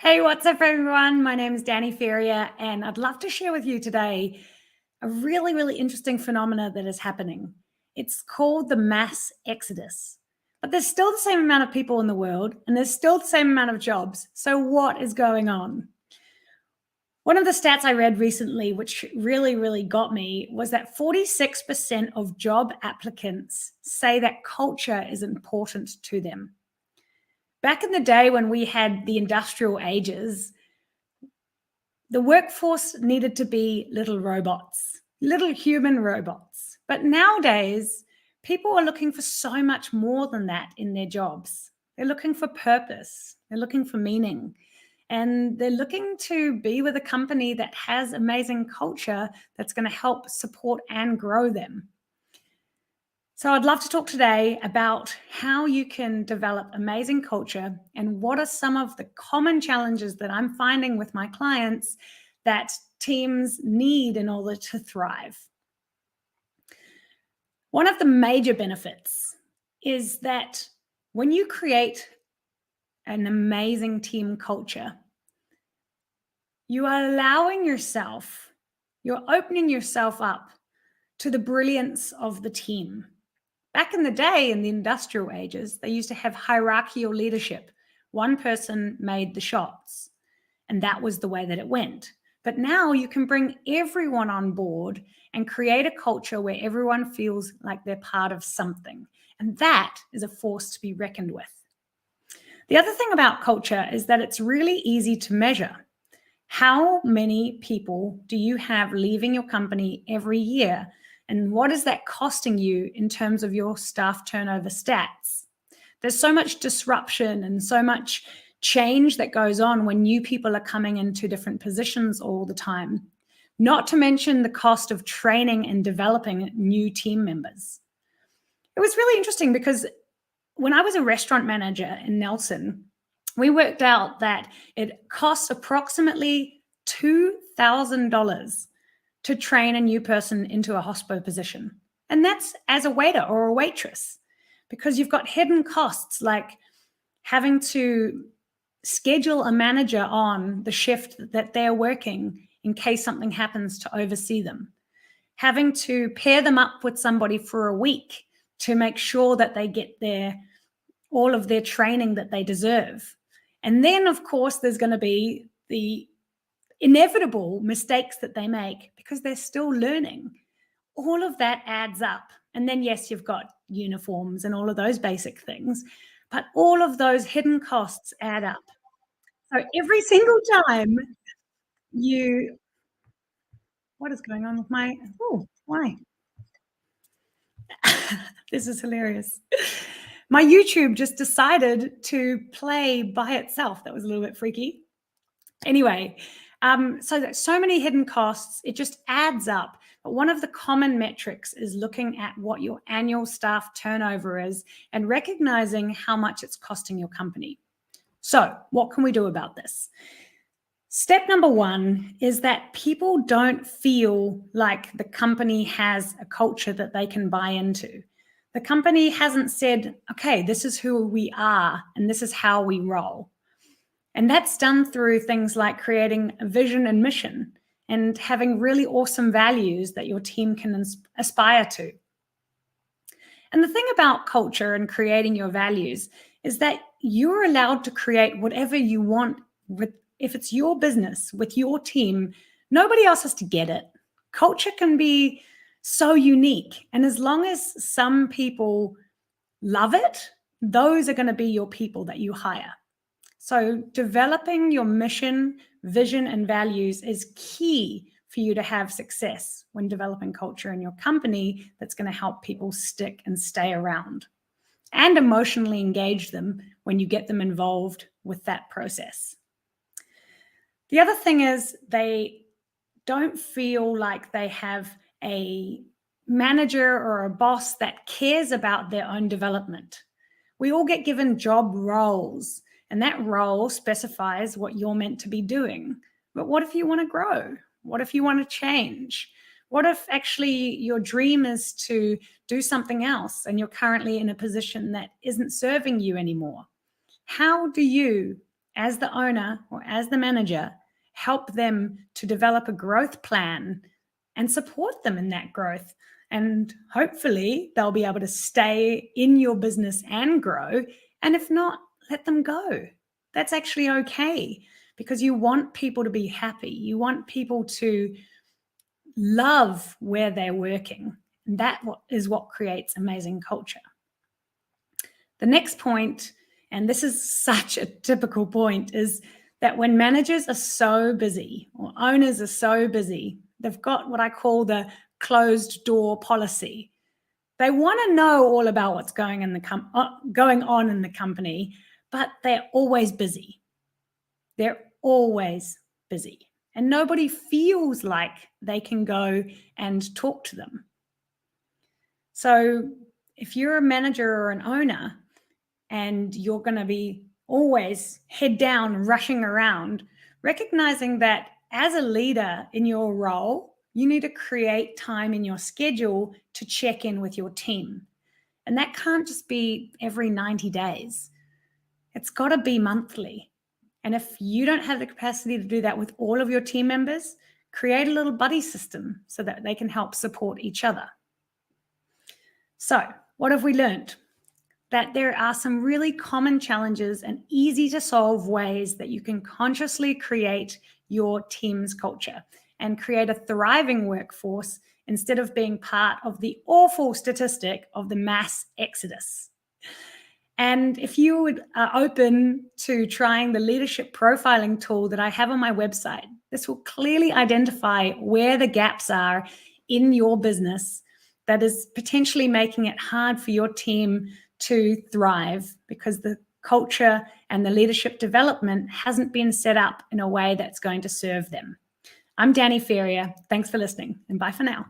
Hey, what's up, everyone? My name is Danny Ferrier, and I'd love to share with you today a really interesting phenomena that is happening. It's called the mass exodus. But there's still the same amount of people in the world, and there's still the same amount of jobs. So what is going on? One of the stats I read recently, which really got me, was that 46% of job applicants say that culture is important to them. Back in the day when we had the industrial ages, the workforce needed to be little robots, little human robots. But nowadays, people are looking for so much more than that in their jobs. They're looking for purpose. They're looking for meaning. And they're looking to be with a company that has amazing culture that's going to help support and grow them. So I'd love to talk today about how you can develop amazing culture and what are some of the common challenges that I'm finding with my clients that teams need in order to thrive. One of the major benefits is that when you create an amazing team culture, you are allowing yourself, you're opening yourself up to the brilliance of the team. Back in the day, in the industrial ages, they used to have hierarchical leadership. One person made the shots, and that was the way that it went. But now you can bring everyone on board and create a culture where everyone feels like they're part of something. And that is a force to be reckoned with. The other thing about culture is that it's really easy to measure. How many people do you have leaving your company every year? And what is that costing you in terms of your staff turnover stats? There's so much disruption and so much change that goes on when new people are coming into different positions all the time, not to mention the cost of training and developing new team members. It was really interesting because when I was a restaurant manager in Nelson, we worked out that it costs approximately $2,000 to train a new person into a hospo position. And that's as a waiter or a waitress, because you've got hidden costs like having to schedule a manager on the shift that they're working in case something happens to oversee them, having to pair them up with somebody for a week to make sure that they get all of their training that they deserve. And then, of course, there's going to be the inevitable mistakes that they make because they're still learning. All of that adds up. And then, yes, you've got uniforms and all of those basic things, but all of those hidden costs add up. So every single time what is going on with why? This is hilarious. My YouTube just decided to play by itself. That was a little bit freaky. Anyway, so many hidden costs, it just adds up. But one of the common metrics is looking at what your annual staff turnover is and recognizing how much it's costing your company. So what can we do about this? Step number one is that people don't feel like the company has a culture that they can buy into. The company hasn't said, okay, this is who we are and this is how we roll. And that's done through things like creating a vision and mission and having really awesome values that your team can aspire to. And the thing about culture and creating your values is that you're allowed to create whatever you want if it's your business with your team. Nobody else has to get it. Culture can be so unique. And as long as some people love it, those are going to be your people that you hire. So developing your mission, vision, and values is key for you to have success when developing culture in your company that's going to help people stick and stay around and emotionally engage them when you get them involved with that process. The other thing is they don't feel like they have a manager or a boss that cares about their own development. We all get given job roles, and that role specifies what you're meant to be doing. But what if you want to grow? What if you want to change? What if actually your dream is to do something else and you're currently in a position that isn't serving you anymore? How do you, as the owner or as the manager, help them to develop a growth plan and support them in that growth. And hopefully they'll be able to stay in your business and grow. And if not, let them go. That's actually okay, because you want people to be happy. You want people to love where they're working. And that is what creates amazing culture. The next point, and this is such a typical point, is that when managers are so busy or owners are so busy, they've got what I call the closed door policy. They want to know all about what's going on in the company, but they're always busy. They're always busy. And nobody feels like they can go and talk to them. So if you're a manager or an owner and you're going to be always head down, rushing around, recognizing that as a leader in your role, you need to create time in your schedule to check in with your team. And that can't just be every 90 days. It's got to be monthly. And if you don't have the capacity to do that with all of your team members, create a little buddy system so that they can help support each other. So what have we learned? That there are some really common challenges and easy to solve ways that you can consciously create your team's culture and create a thriving workforce instead of being part of the awful statistic of the mass exodus. And if you are open to trying the leadership profiling tool that I have on my website, this will clearly identify where the gaps are in your business that is potentially making it hard for your team to thrive because the culture and the leadership development hasn't been set up in a way that's going to serve them. I'm Dani Ferrier. Thanks for listening, and bye for now.